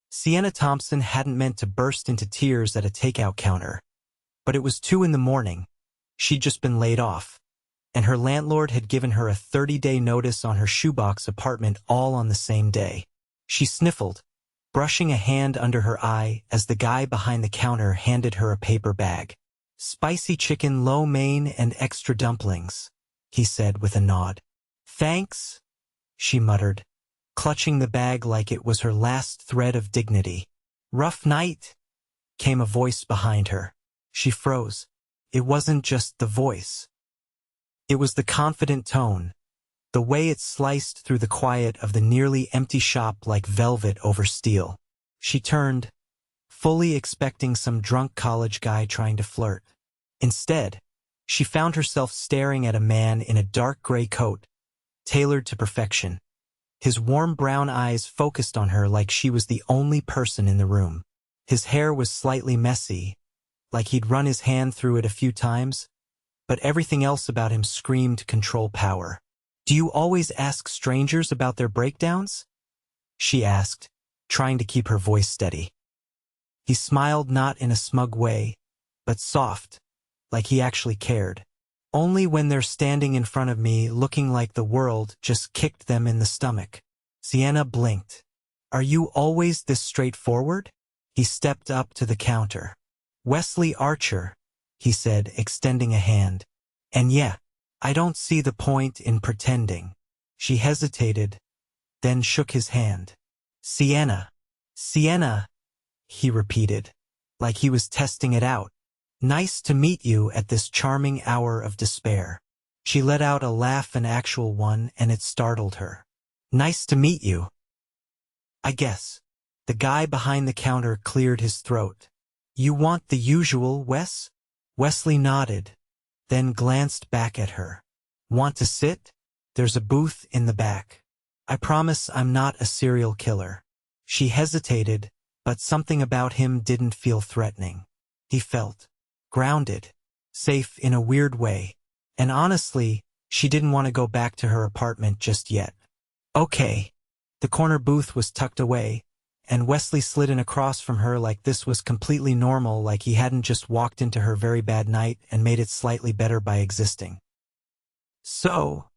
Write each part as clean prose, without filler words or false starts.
Sienna Thompson hadn't meant to burst into tears at a takeout counter. But it was 2 in the morning. She'd just been laid off, and her landlord had given her a 30-day notice on her shoebox apartment all on the same day. She sniffled, brushing a hand under her eye as the guy behind the counter handed her a paper bag. "Spicy chicken, lo mein, and extra dumplings," he said with a nod. "Thanks," she muttered, clutching the bag like it was her last thread of dignity. "Rough night?" came a voice behind her. She froze. It wasn't just the voice. It was the confident tone, the way it sliced through the quiet of the nearly empty shop like velvet over steel. She turned, fully expecting some drunk college guy trying to flirt. Instead, she found herself staring at a man in a dark gray coat, tailored to perfection. His warm brown eyes focused on her like she was the only person in the room. His hair was slightly messy, like he'd run his hand through it a few times, but everything else about him screamed control power. "Do you always ask strangers about their breakdowns?" she asked, trying to keep her voice steady. He smiled, not in a smug way, but soft, like he actually cared. "Only when they're standing in front of me looking like the world just kicked them in the stomach." Sienna blinked. "Are you always this straightforward?" He stepped up to the counter. "Wesley Archer," he said, extending a hand. "And yeah, I don't see the point in pretending." She hesitated, then shook his hand. "Sienna, Sienna," he repeated, like he was testing it out. "Nice to meet you at this charming hour of despair." She let out a laugh, an actual one, and it startled her. "Nice to meet you, I guess." The guy behind the counter cleared his throat. "You want the usual, Wes?" Wesley nodded, then glanced back at her. "Want to sit? There's a booth in the back. I promise I'm not a serial killer." She hesitated, but something about him didn't feel threatening. He felt grounded, safe in a weird way. And honestly, she didn't want to go back to her apartment just yet. "Okay." The corner booth was tucked away, and Wesley slid in across from her like this was completely normal, like he hadn't just walked into her very bad night and made it slightly better by existing. "So,"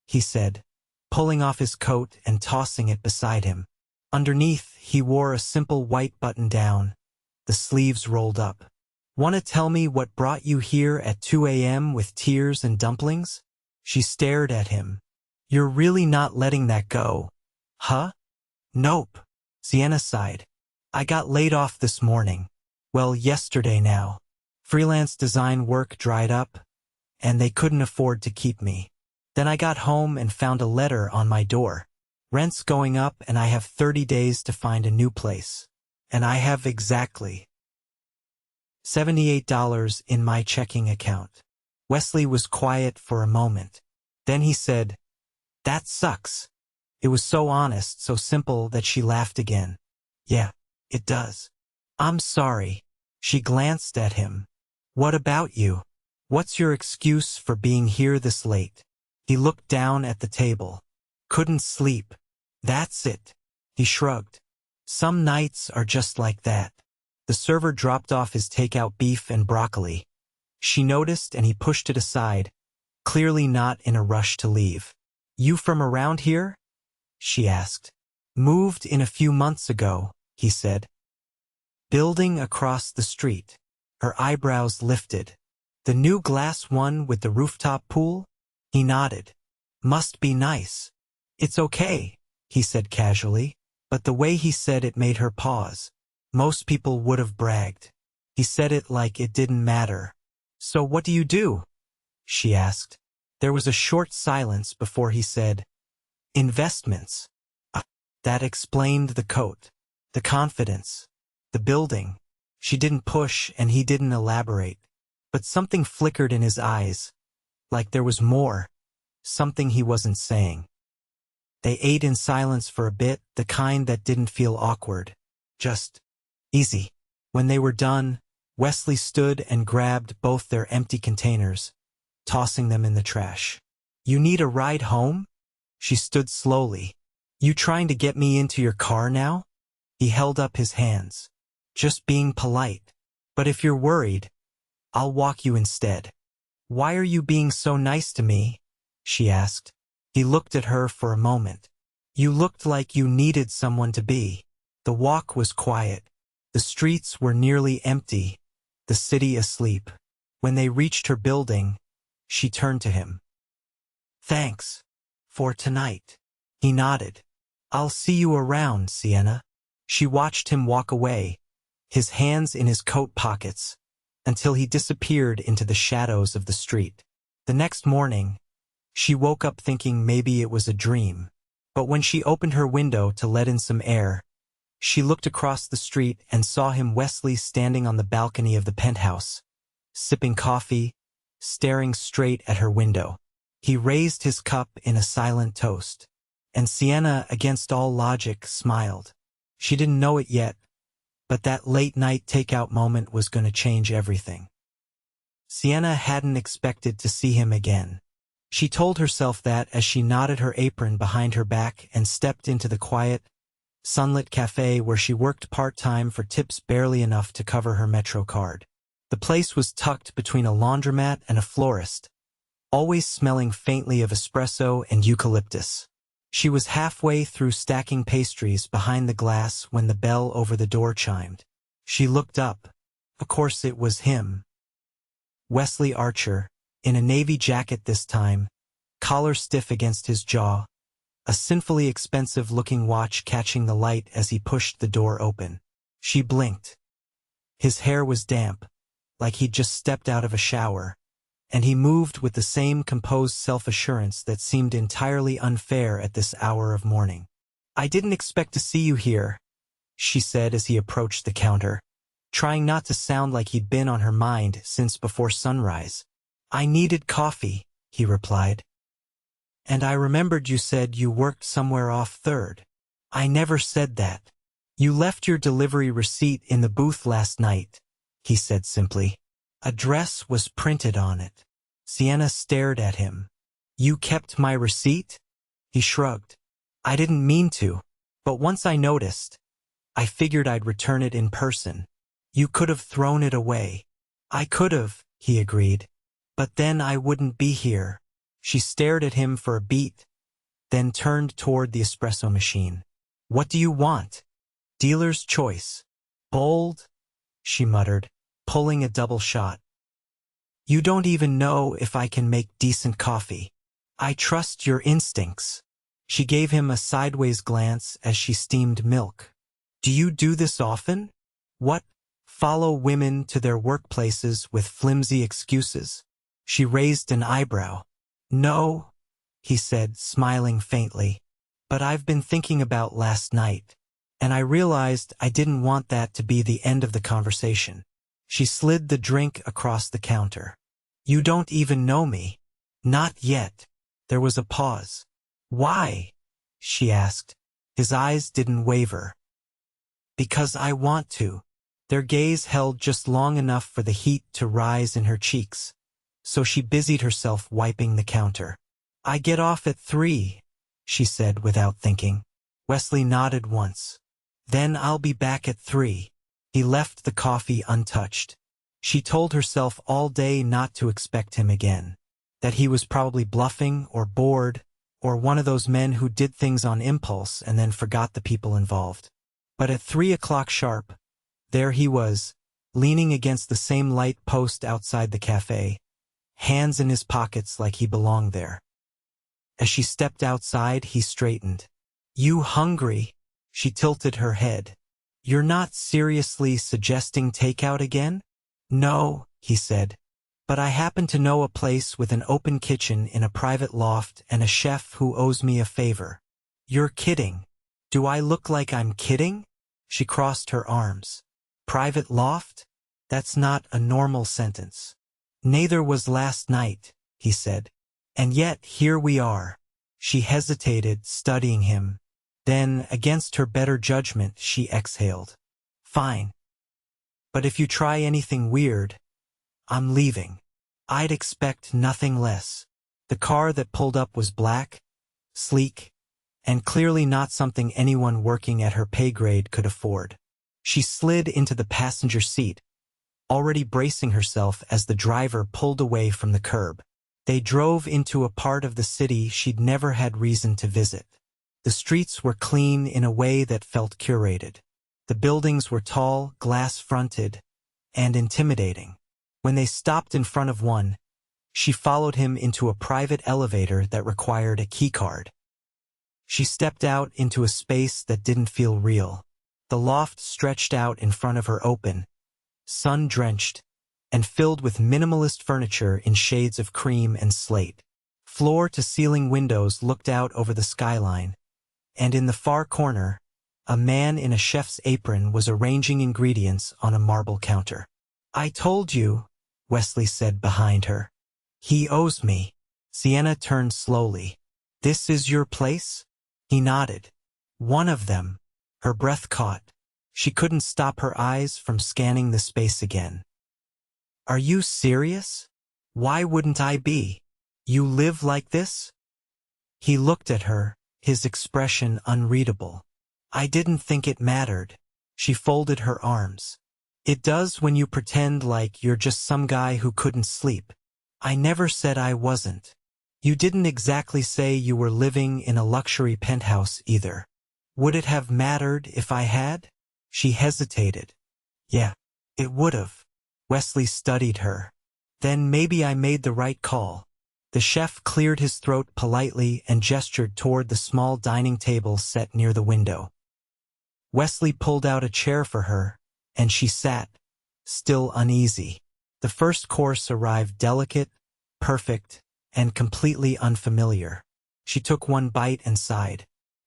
he said, pulling off his coat and tossing it beside him. Underneath, he wore a simple white button-down, the sleeves rolled up. "Want to tell me what brought you here at 2 a.m. with tears and dumplings?" She stared at him. "You're really not letting that go, huh?" "Nope." Sienna sighed. "I got laid off this morning. Well, yesterday now. Freelance design work dried up, and they couldn't afford to keep me. Then I got home and found a letter on my door. Rent's going up and I have 30 days to find a new place. And I have exactly $78 in my checking account." Wesley was quiet for a moment. Then he said, "That sucks." It was so honest, so simple that she laughed again. "Yeah, it does. I'm sorry." She glanced at him. "What about you? What's your excuse for being here this late?" He looked down at the table. "Couldn't sleep. That's it." He shrugged. "Some nights are just like that." The server dropped off his takeout beef and broccoli. She noticed and he pushed it aside, clearly not in a rush to leave. "You from around here?" she asked. "Moved in a few months ago," he said. "Building across the street." Her eyebrows lifted. "The new glass one with the rooftop pool?" He nodded. "Must be nice." "It's okay," he said casually, but the way he said it made her pause. Most people would have bragged. He said it like it didn't matter. "So what do you do?" she asked. There was a short silence before he said, "Investments." That explained the coat, the confidence, the building. She didn't push and he didn't elaborate. But something flickered in his eyes, like there was more, something he wasn't saying. They ate in silence for a bit, the kind that didn't feel awkward. Just easy. When they were done, Wesley stood and grabbed both their empty containers, tossing them in the trash. "You need a ride home?" She stood slowly. "You trying to get me into your car now?" He held up his hands. Just being polite. But if you're worried, I'll walk you instead. Why are you being so nice to me? She asked. He looked at her for a moment. You looked like you needed someone to be. The walk was quiet. The streets were nearly empty, the city asleep. When they reached her building, she turned to him. Thanks. For tonight. He nodded. I'll see you around, Sienna. She watched him walk away, his hands in his coat pockets, until he disappeared into the shadows of the street. The next morning, she woke up thinking maybe it was a dream. But when she opened her window to let in some air, she looked across the street and saw him Wesley standing on the balcony of the penthouse, sipping coffee, staring straight at her window. He raised his cup in a silent toast, and Sienna, against all logic, smiled. She didn't know it yet, but that late-night takeout moment was going to change everything. Sienna hadn't expected to see him again. She told herself that as she knotted her apron behind her back and stepped into the quiet, sunlit cafe where she worked part-time for tips barely enough to cover her Metro card. The place was tucked between a laundromat and a florist, always smelling faintly of espresso and eucalyptus. She was halfway through stacking pastries behind the glass when the bell over the door chimed. She looked up. Of course it was him. Wesley Archer, in a navy jacket this time, collar stiff against his jaw, a sinfully expensive-looking watch catching the light as he pushed the door open. She blinked. His hair was damp, like he'd just stepped out of a shower, and he moved with the same composed self-assurance that seemed entirely unfair at this hour of morning. I didn't expect to see you here, she said as he approached the counter, trying not to sound like he'd been on her mind since before sunrise. I needed coffee, he replied. And I remembered you said you worked somewhere off 3rd. I never said that. You left your delivery receipt in the booth last night, he said simply. Address was printed on it. Sienna stared at him. You kept my receipt? He shrugged. I didn't mean to, but once I noticed, I figured I'd return it in person. You could have thrown it away. I could have, he agreed. But then I wouldn't be here. She stared at him for a beat, then turned toward the espresso machine. What do you want? Dealer's choice. Bold? She muttered, pulling a double shot. You don't even know if I can make decent coffee. I trust your instincts. She gave him a sideways glance as she steamed milk. Do you do this often? What? Follow women to their workplaces with flimsy excuses? She raised an eyebrow. No, he said, smiling faintly. But I've been thinking about last night, and I realized I didn't want that to be the end of the conversation. She slid the drink across the counter. You don't even know me. Not yet. There was a pause. Why? She asked. His eyes didn't waver. Because I want to. Their gaze held just long enough for the heat to rise in her cheeks, so she busied herself wiping the counter. I get off at 3, she said without thinking. Wesley nodded once. Then I'll be back at 3. He left the coffee untouched. She told herself all day not to expect him again, that he was probably bluffing or bored, or one of those men who did things on impulse and then forgot the people involved. But at 3 o'clock sharp, there he was, leaning against the same light post outside the cafe, hands in his pockets like he belonged there. As she stepped outside, he straightened. You hungry? She tilted her head. You're not seriously suggesting takeout again? No, he said. But I happen to know a place with an open kitchen in a private loft and a chef who owes me a favor. You're kidding. Do I look like I'm kidding? She crossed her arms. Private loft? That's not a normal sentence. Neither was last night, he said. And yet here we are. She hesitated, studying him. Then, against her better judgment, she exhaled. Fine. But if you try anything weird, I'm leaving. I'd expect nothing less. The car that pulled up was black, sleek, and clearly not something anyone working at her pay grade could afford. She slid into the passenger seat, already bracing herself as the driver pulled away from the curb. They drove into a part of the city she'd never had reason to visit. The streets were clean in a way that felt curated. The buildings were tall, glass-fronted, and intimidating. When they stopped in front of one, she followed him into a private elevator that required a keycard. She stepped out into a space that didn't feel real. The loft stretched out in front of her open, sun-drenched, and filled with minimalist furniture in shades of cream and slate. Floor-to-ceiling windows looked out over the skyline, and in the far corner, a man in a chef's apron was arranging ingredients on a marble counter. "I told you," Wesley said behind her. "He owes me." Sienna turned slowly. "This is your place?" He nodded. "One of them." Her breath caught. She couldn't stop her eyes from scanning the space again. "Are you serious? Why wouldn't I be? You live like this?" He looked at her, his expression unreadable. "I didn't think it mattered." She folded her arms. "It does when you pretend like you're just some guy who couldn't sleep. I never said I wasn't. You didn't exactly say you were living in a luxury penthouse either. Would it have mattered if I had?" She hesitated. "Yeah, it would've." Wesley studied her. "Then maybe I made the right call." The chef cleared his throat politely and gestured toward the small dining table set near the window. Wesley pulled out a chair for her, and she sat, still uneasy. The first course arrived delicate, perfect, and completely unfamiliar. She took one bite and sighed.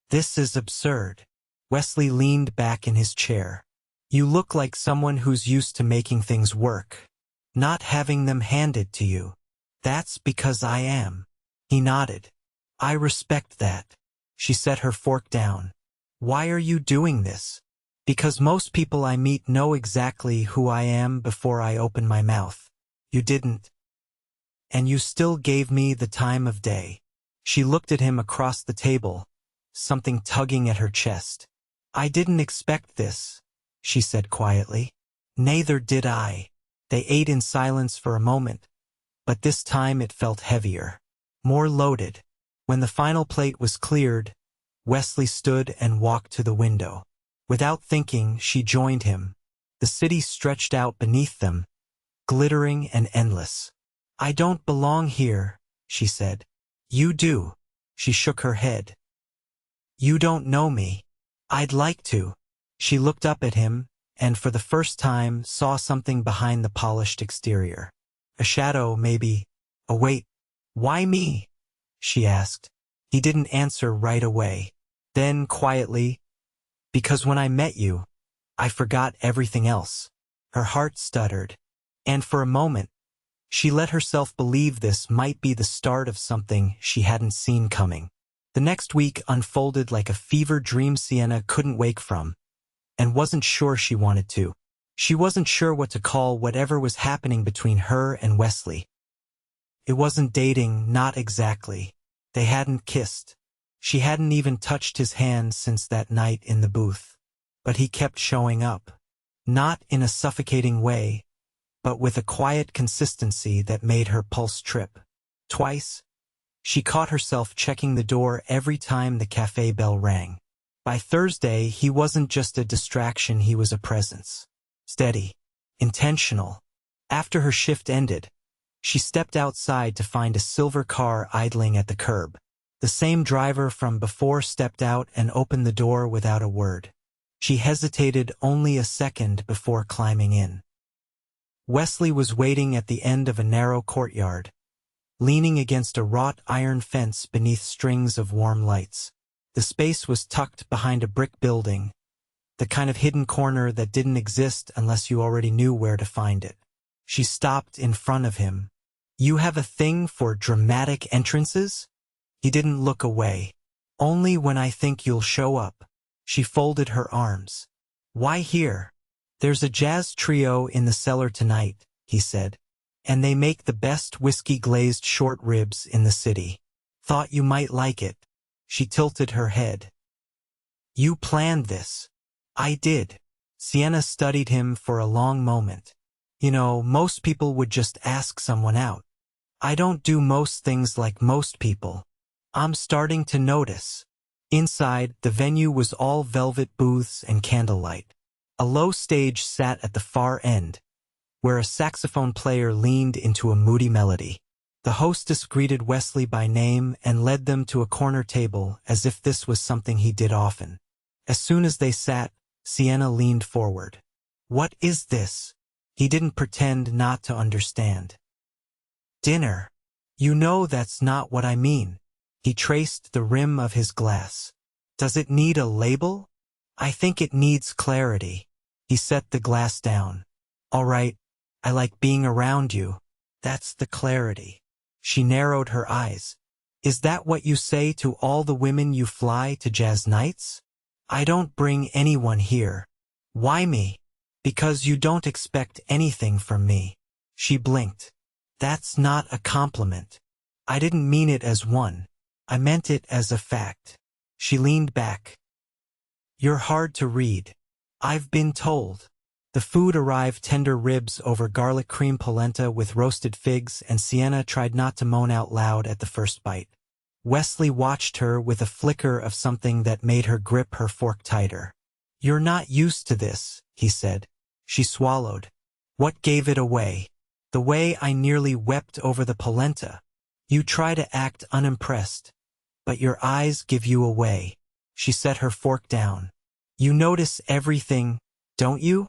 "This is absurd." Wesley leaned back in his chair. "You look like someone who's used to making things work, not having them handed to you." "That's because I am." He nodded. "I respect that." She set her fork down. "Why are you doing this?" "Because most people I meet know exactly who I am before I open my mouth. You didn't. And you still gave me the time of day." She looked at him across the table, something tugging at her chest. "I didn't expect this," she said quietly. "Neither did I." They ate in silence for a moment, but this time it felt heavier, more loaded. When the final plate was cleared, Wesley stood and walked to the window. Without thinking, she joined him. The city stretched out beneath them, glittering and endless. "I don't belong here," she said. "You do." She shook her head. "You don't know me." "I'd like to." She looked up at him, and for the first time saw something behind the polished exterior. A shadow, maybe. "Oh wait, why me?" she asked. He didn't answer right away. Then, quietly, "Because when I met you, I forgot everything else." Her heart stuttered, and for a moment, she let herself believe this might be the start of something she hadn't seen coming. The next week unfolded like a fever dream Sienna couldn't wake from, and wasn't sure she wanted to. She wasn't sure what to call whatever was happening between her and Wesley. It wasn't dating, not exactly. They hadn't kissed. She hadn't even touched his hand since that night in the booth. But he kept showing up. Not in a suffocating way, but with a quiet consistency that made her pulse trip. Twice, she caught herself checking the door every time the cafe bell rang. By Thursday, he wasn't just a distraction, he was a presence. Steady, intentional. After her shift ended, she stepped outside to find a silver car idling at the curb. The same driver from before stepped out and opened the door without a word. She hesitated only a second before climbing in. Wesley was waiting at the end of a narrow courtyard, leaning against a wrought iron fence beneath strings of warm lights. The space was tucked behind a brick building, the kind of hidden corner that didn't exist unless you already knew where to find it. She stopped in front of him. "You have a thing for dramatic entrances?" He didn't look away. "Only when I think you'll show up." She folded her arms. "Why here?" "There's a jazz trio in the cellar tonight," he said. "And they make the best whiskey-glazed short ribs in the city. Thought you might like it." She tilted her head. You planned this. I did. Sienna studied him for a long moment. You know, most people would just ask someone out. I don't do most things like most people. I'm starting to notice. Inside, the venue was all velvet booths and candlelight. A low stage sat at the far end, where a saxophone player leaned into a moody melody. The hostess greeted Wesley by name and led them to a corner table as if this was something he did often. As soon as they sat, Sienna leaned forward. What is this? He didn't pretend not to understand. Dinner. You know that's not what I mean. He traced the rim of his glass. Does it need a label? I think it needs clarity. He set the glass down. All right, I like being around you. That's the clarity. She narrowed her eyes. Is that what you say to all the women you fly to jazz nights? I don't bring anyone here. Why me? Because you don't expect anything from me. She blinked. That's not a compliment. I didn't mean it as one. I meant it as a fact. She leaned back. You're hard to read. I've been told. The food arrived: tender ribs over garlic cream polenta with roasted figs, and Sienna tried not to moan out loud at the first bite. Wesley watched her with a flicker of something that made her grip her fork tighter. You're not used to this, he said. She swallowed. What gave it away? The way I nearly wept over the polenta. You try to act unimpressed, but your eyes give you away. She set her fork down. You notice everything, don't you?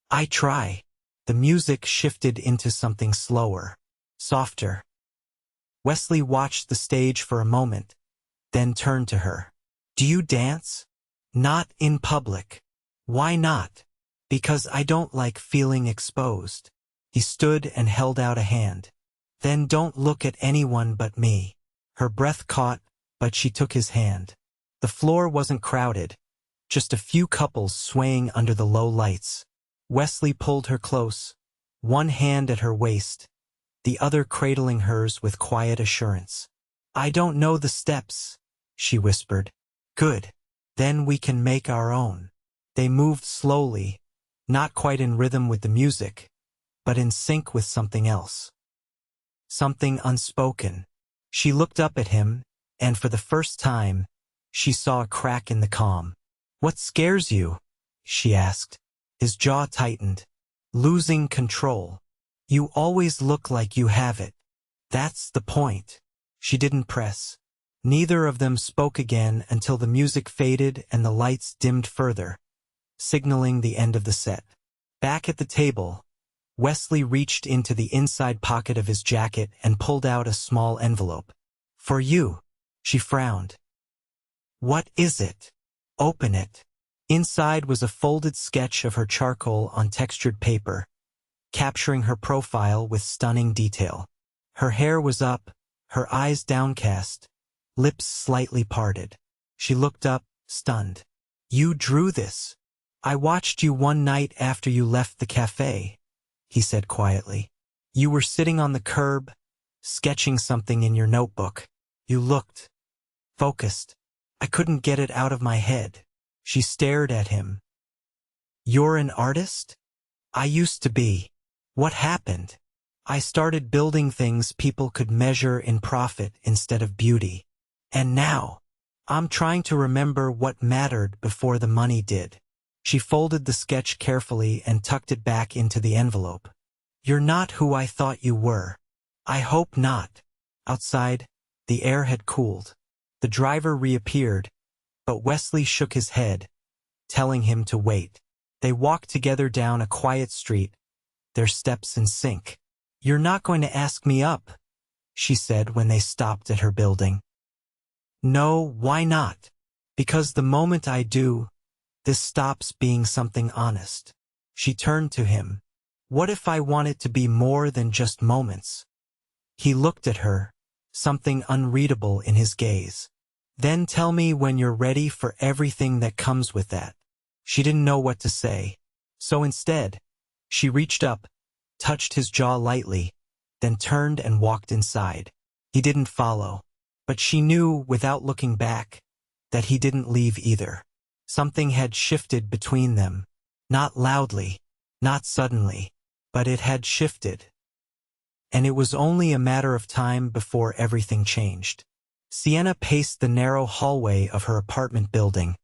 I try. The music shifted into something slower, softer. Wesley watched the stage for a moment, then turned to her. Do you dance? Not in public. Why not? Because I don't like feeling exposed. He stood and held out a hand. Then don't look at anyone but me. Her breath caught, but she took his hand. The floor wasn't crowded, just a few couples swaying under the low lights. Wesley pulled her close, one hand at her waist, the other cradling hers with quiet assurance. I don't know the steps, she whispered. Good. Then we can make our own. They moved slowly, not quite in rhythm with the music, but in sync with something else. Something unspoken. She looked up at him, and for the first time, she saw a crack in the calm. What scares you? She asked. His jaw tightened. Losing control. You always look like you have it. That's the point. She didn't press. Neither of them spoke again until the music faded and the lights dimmed further, signaling the end of the set. Back at the table, Wesley reached into the inside pocket of his jacket and pulled out a small envelope. For you. She frowned. What is it? Open it. Inside was a folded sketch of her charcoal on textured paper, capturing her profile with stunning detail. Her hair was up, her eyes downcast, lips slightly parted. She looked up, stunned. You drew this. I watched you one night after you left the cafe, he said quietly. You were sitting on the curb, sketching something in your notebook. You looked focused. I couldn't get it out of my head. She stared at him. You're an artist? I used to be. What happened? I started building things people could measure in profit instead of beauty. And now, I'm trying to remember what mattered before the money did. She folded the sketch carefully and tucked it back into the envelope. You're not who I thought you were. I hope not. Outside, the air had cooled. The driver reappeared, but Wesley shook his head, telling him to wait. They walked together down a quiet street, their steps in sync. You're not going to ask me up, she said when they stopped at her building. No, why not? Because the moment I do, this stops being something honest. She turned to him. What if I want it to be more than just moments? He looked at her, something unreadable in his gaze. Then tell me when you're ready for everything that comes with that. She didn't know what to say. So instead, she reached up, touched his jaw lightly, then turned and walked inside. He didn't follow. But she knew, without looking back, that he didn't leave either. Something had shifted between them. Not loudly, not suddenly, but it had shifted. And it was only a matter of time before everything changed. Sienna paced the narrow hallway of her apartment building,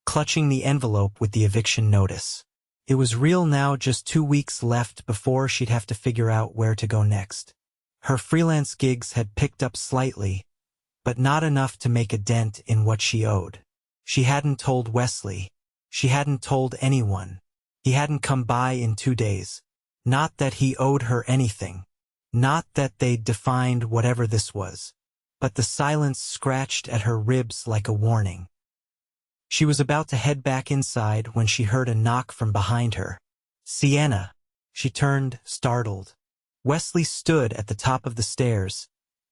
clutching the envelope with the eviction notice. It was real now, just 2 weeks left before she'd have to figure out where to go next. Her freelance gigs had picked up slightly, but not enough to make a dent in what she owed. She hadn't told Wesley. She hadn't told anyone. He hadn't come by in 2 days. Not that he owed her anything. Not that they'd defined whatever this was. But the silence scratched at her ribs like a warning. She was about to head back inside when she heard a knock from behind her. Sienna. She turned, startled. Wesley stood at the top of the stairs,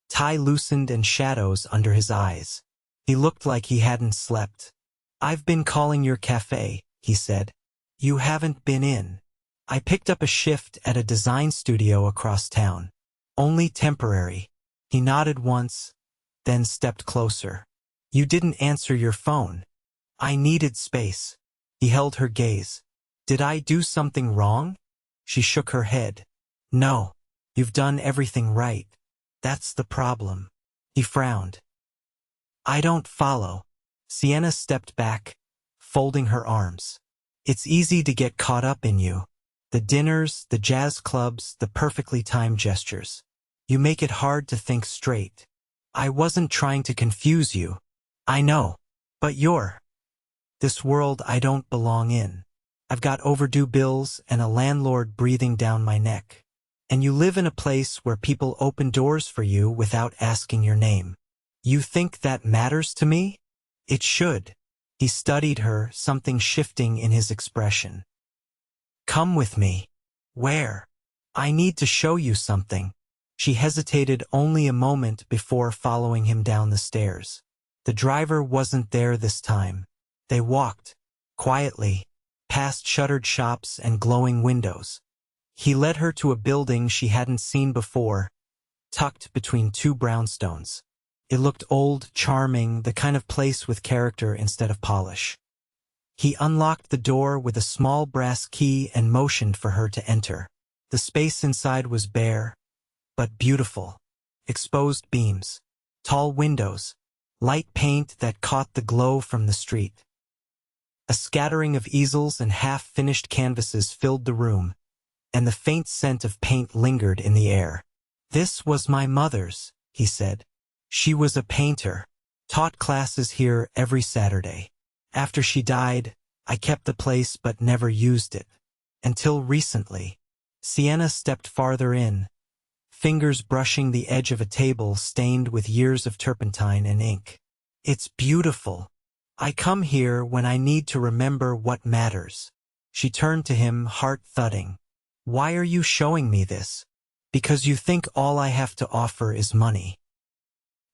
tie loosened and shadows under his eyes. He looked like he hadn't slept. "I've been calling your cafe," he said. "You haven't been in." "I picked up a shift at a design studio across town. Only temporary." He nodded once, then stepped closer. "You didn't answer your phone." "I needed space." He held her gaze. "Did I do something wrong?" She shook her head. "No. You've done everything right. That's the problem." He frowned. "I don't follow." Sienna stepped back, folding her arms. "It's easy to get caught up in you. The dinners, the jazz clubs, the perfectly timed gestures. You make it hard to think straight. I wasn't trying to confuse you. I know. But you're this world I don't belong in. I've got overdue bills and a landlord breathing down my neck. And you live in a place where people open doors for you without asking your name. You think that matters to me? It should." He studied her, something shifting in his expression. "Come with me." "Where?" "I need to show you something." She hesitated only a moment before following him down the stairs. The driver wasn't there this time. They walked, quietly, past shuttered shops and glowing windows. He led her to a building she hadn't seen before, tucked between 2 brownstones. It looked old, charming, the kind of place with character instead of polish. He unlocked the door with a small brass key and motioned for her to enter. The space inside was bare, but beautiful. Exposed beams, tall windows, light paint that caught the glow from the street. A scattering of easels and half-finished canvases filled the room, and the faint scent of paint lingered in the air. "This was my mother's," he said. "She was a painter, taught classes here every Saturday. After she died, I kept the place but never used it. Until recently." Sienna stepped farther in, fingers brushing the edge of a table stained with years of turpentine and ink. "It's beautiful. I come here when I need to remember what matters." She turned to him, heart thudding. "Why are you showing me this? Because you think all I have to offer is money.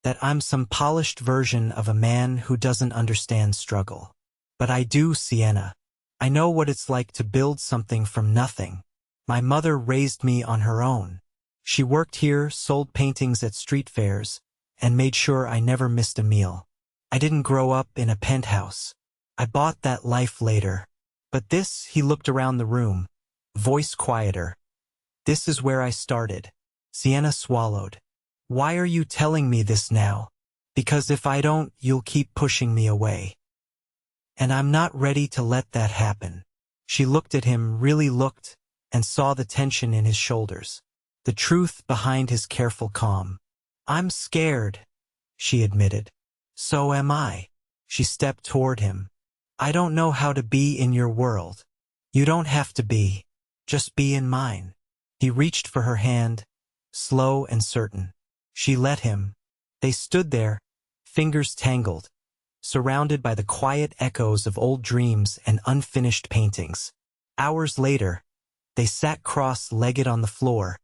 That I'm some polished version of a man who doesn't understand struggle. But I do, Sienna. I know what it's like to build something from nothing. My mother raised me on her own. She worked here, sold paintings at street fairs, and made sure I never missed a meal. I didn't grow up in a penthouse. I bought that life later. But this," he looked around the room, voice quieter. "This is where I started." Sienna swallowed. "Why are you telling me this now? Because if I don't, you'll keep pushing me away. And I'm not ready to let that happen." She looked at him, really looked, and saw the tension in his shoulders, the truth behind his careful calm. "I'm scared," she admitted. "So am I." She stepped toward him. "I don't know how to be in your world. You don't have to be. Just be in mine." He reached for her hand, slow and certain. She let him. They stood there, fingers tangled, surrounded by the quiet echoes of old dreams and unfinished paintings. Hours later, they sat cross-legged on the floor,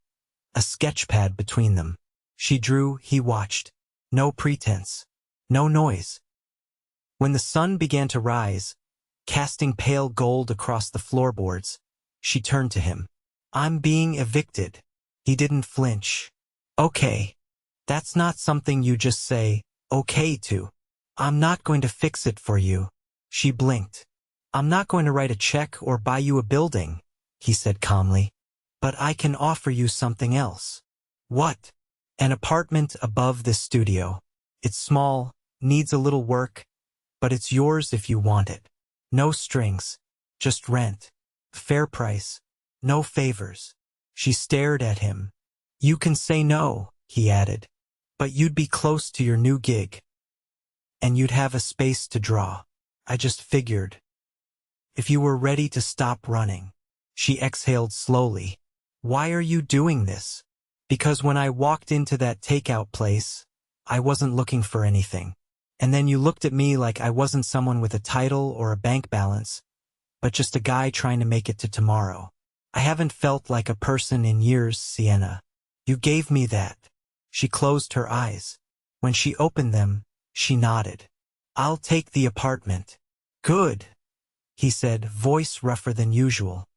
a sketchpad between them. She drew, he watched. No pretense. No noise. When the sun began to rise, casting pale gold across the floorboards, she turned to him. "I'm being evicted." He didn't flinch. "Okay. That's not something you just say, okay to." I'm not going to fix it for you. She blinked. I'm not going to write a check or buy you a building, he said calmly. But I can offer you something else. What? An apartment above this studio. It's small, needs a little work, but it's yours if you want it. No strings, just rent. Fair price, no favors. She stared at him. You can say no, he added, but you'd be close to your new gig. And you'd have a space to draw. I just figured. If you were ready to stop running. She exhaled slowly. Why are you doing this? Because when I walked into that takeout place, I wasn't looking for anything. And then you looked at me like I wasn't someone with a title or a bank balance, but just a guy trying to make it to tomorrow. I haven't felt like a person in years, Sienna. You gave me that. She closed her eyes. When she opened them, she nodded. I'll take the apartment. Good, he said, voice rougher than usual.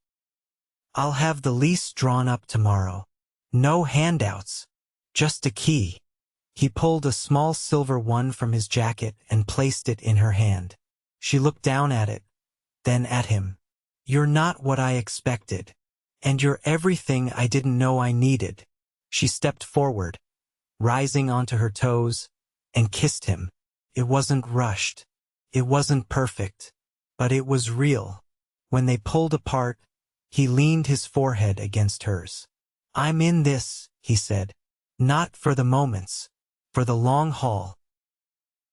I'll have the lease drawn up tomorrow. No handouts, just a key. He pulled a small silver one from his jacket and placed it in her hand. She looked down at it, then at him. You're not what I expected. And you're everything I didn't know I needed. She stepped forward, rising onto her toes, and kissed him. It wasn't rushed. It wasn't perfect. But it was real. When they pulled apart, he leaned his forehead against hers. I'm in this, he said. Not for the moments. For the long haul.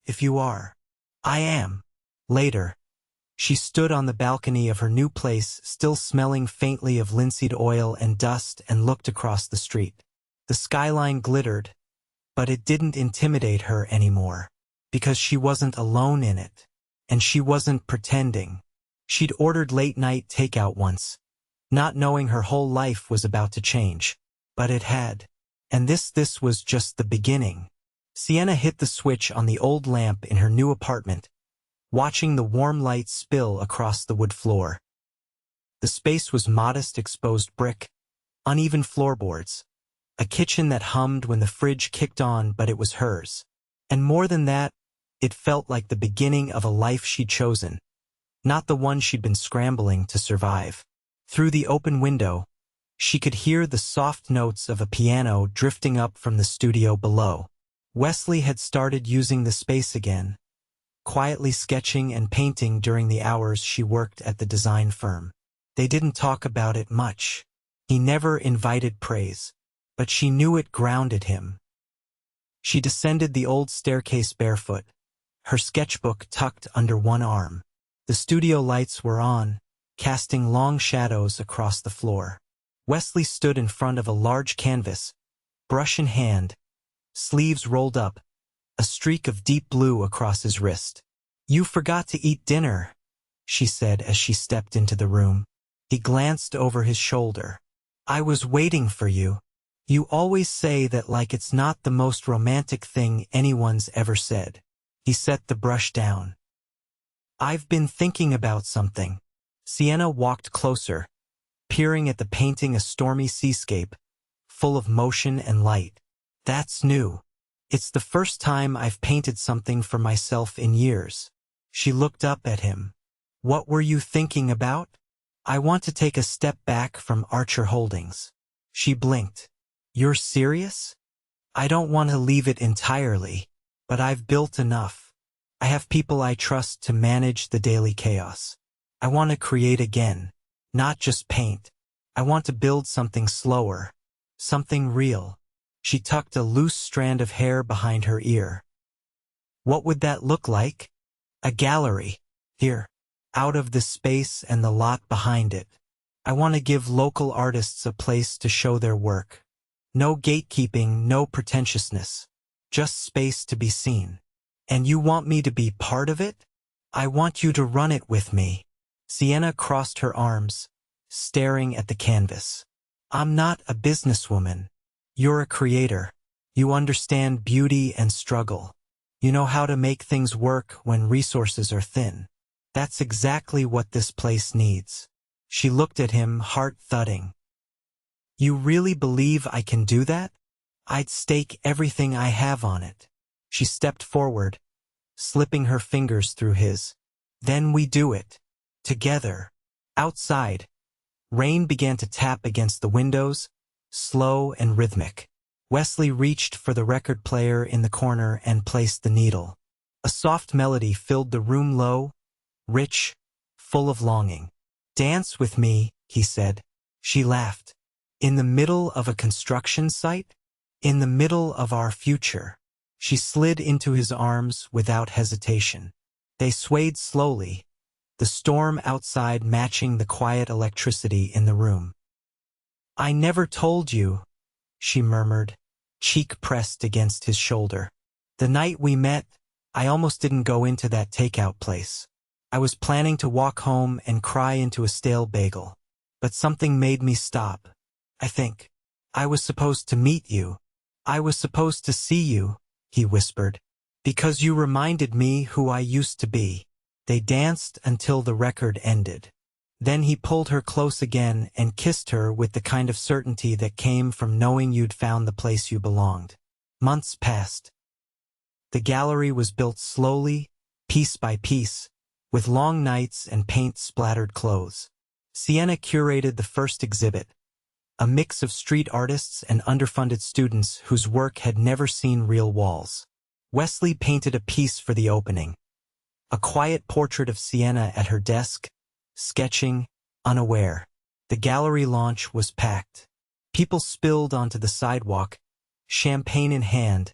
If you are. I am. Later. She stood on the balcony of her new place, still smelling faintly of linseed oil and dust, and looked across the street. The skyline glittered, but it didn't intimidate her anymore, because she wasn't alone in it, and she wasn't pretending. She'd ordered late-night takeout once, not knowing her whole life was about to change, but it had. And this was just the beginning. Sienna hit the switch on the old lamp in her new apartment, watching the warm light spill across the wood floor. The space was modest exposed brick, uneven floorboards, a kitchen that hummed when the fridge kicked on, but it was hers. And more than that, it felt like the beginning of a life she'd chosen, not the one she'd been scrambling to survive. Through the open window, she could hear the soft notes of a piano drifting up from the studio below. Wesley had started using the space again, quietly sketching and painting during the hours she worked at the design firm. They didn't talk about it much. He never invited praise, but she knew it grounded him. She descended the old staircase barefoot, her sketchbook tucked under one arm. The studio lights were on, casting long shadows across the floor. Wesley stood in front of a large canvas, brush in hand, sleeves rolled up, a streak of deep blue across his wrist. You forgot to eat dinner, she said as she stepped into the room. He glanced over his shoulder. I was waiting for you. You always say that like it's not the most romantic thing anyone's ever said. He set the brush down. I've been thinking about something. Sienna walked closer, peering at the painting, a stormy seascape, full of motion and light. That's new. It's the first time I've painted something for myself in years. She looked up at him. What were you thinking about? I want to take a step back from Archer Holdings. She blinked. You're serious? I don't want to leave it entirely, but I've built enough. I have people I trust to manage the daily chaos. I want to create again, not just paint. I want to build something slower, something real. She tucked a loose strand of hair behind her ear. What would that look like? A gallery. Here. Out of the space and the lot behind it. I want to give local artists a place to show their work. No gatekeeping, no pretentiousness. Just space to be seen. And you want me to be part of it? I want you to run it with me. Sienna crossed her arms, staring at the canvas. I'm not a businesswoman. You're a creator. You understand beauty and struggle. You know how to make things work when resources are thin. That's exactly what this place needs. She looked at him, heart thudding. You really believe I can do that? I'd stake everything I have on it. She stepped forward, slipping her fingers through his. Then we do it. Together. Outside, rain began to tap against the windows, slow and rhythmic. Wesley reached for the record player in the corner and placed the needle. A soft melody filled the room, low, rich, full of longing. "Dance with me," he said. She laughed. "In the middle of a construction site? In the middle of our future." She slid into his arms without hesitation. They swayed slowly, the storm outside matching the quiet electricity in the room. "I never told you," she murmured, cheek pressed against his shoulder. "The night we met, I almost didn't go into that takeout place. I was planning to walk home and cry into a stale bagel. But something made me stop. I think. I was supposed to meet you. I was supposed to see you," he whispered. "Because you reminded me who I used to be." They danced until the record ended. Then he pulled her close again and kissed her with the kind of certainty that came from knowing you'd found the place you belonged. Months passed. The gallery was built slowly, piece by piece, with long nights and paint-splattered clothes. Sienna curated the first exhibit, a mix of street artists and underfunded students whose work had never seen real walls. Wesley painted a piece for the opening, a quiet portrait of Sienna at her desk, sketching, unaware. The gallery launch was packed. People spilled onto the sidewalk, champagne in hand,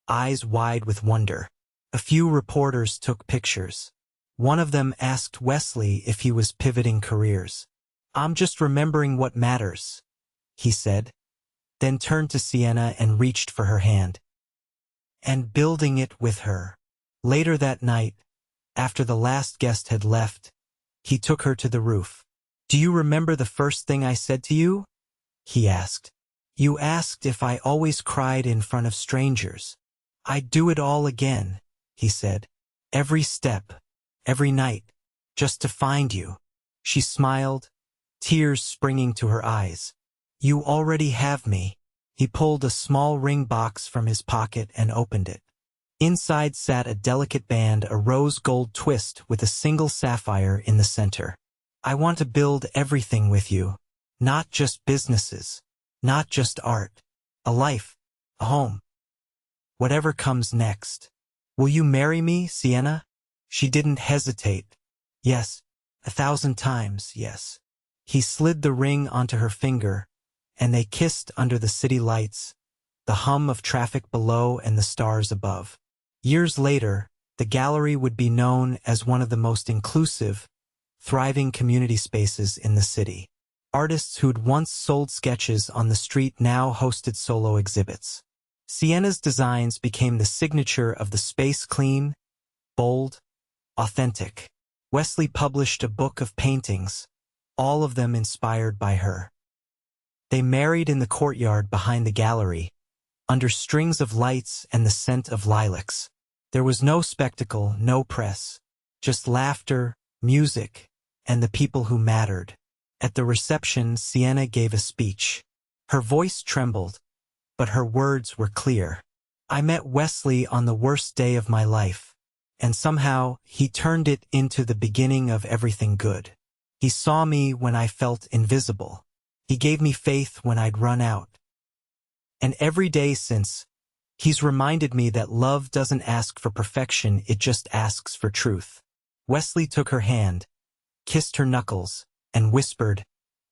eyes wide with wonder. A few reporters took pictures. One of them asked Wesley if he was pivoting careers. "I'm just remembering what matters," he said, then turned to Sienna and reached for her hand. "And building it with her." Later that night, after the last guest had left, he took her to the roof. "Do you remember the first thing I said to you?" he asked. "You asked if I always cried in front of strangers." "I'd do it all again," he said. "Every step. Every night, just to find you." She smiled, tears springing to her eyes. "You already have me." He pulled a small ring box from his pocket and opened it. Inside sat a delicate band, a rose gold twist with a single sapphire in the center. "I want to build everything with you. Not just businesses. Not just art. A life. A home. Whatever comes next. Will you marry me, Sienna?" She didn't hesitate. "Yes, 1,000 times, yes." He slid the ring onto her finger, and they kissed under the city lights, the hum of traffic below and the stars above. Years later, the gallery would be known as one of the most inclusive, thriving community spaces in the city. Artists who'd once sold sketches on the street now hosted solo exhibits. Sienna's designs became the signature of the space: clean, bold, authentic. Wesley published a book of paintings, all of them inspired by her. They married in the courtyard behind the gallery, under strings of lights and the scent of lilacs. There was no spectacle, no press, just laughter, music, and the people who mattered. At the reception, Sienna gave a speech. Her voice trembled, but her words were clear. "I met Wesley on the worst day of my life, and somehow he turned it into the beginning of everything good. He saw me when I felt invisible. He gave me faith when I'd run out. And every day since, he's reminded me that love doesn't ask for perfection, it just asks for truth." Wesley took her hand, kissed her knuckles, and whispered,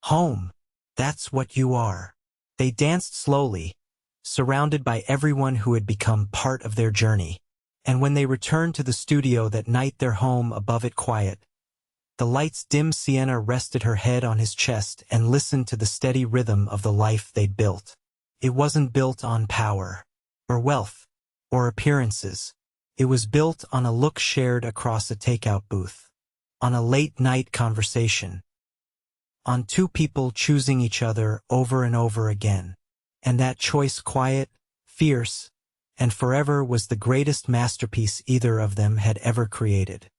"Home, that's what you are." They danced slowly, surrounded by everyone who had become part of their journey. And when they returned to the studio that night, their home above it quiet, the lights dim, Sienna rested her head on his chest and listened to the steady rhythm of the life they'd built. It wasn't built on power, or wealth, or appearances. It was built on a look shared across a takeout booth, on a late-night conversation, on two people choosing each other over and over again. And that choice, quiet, fierce, and forever, was the greatest masterpiece either of them had ever created.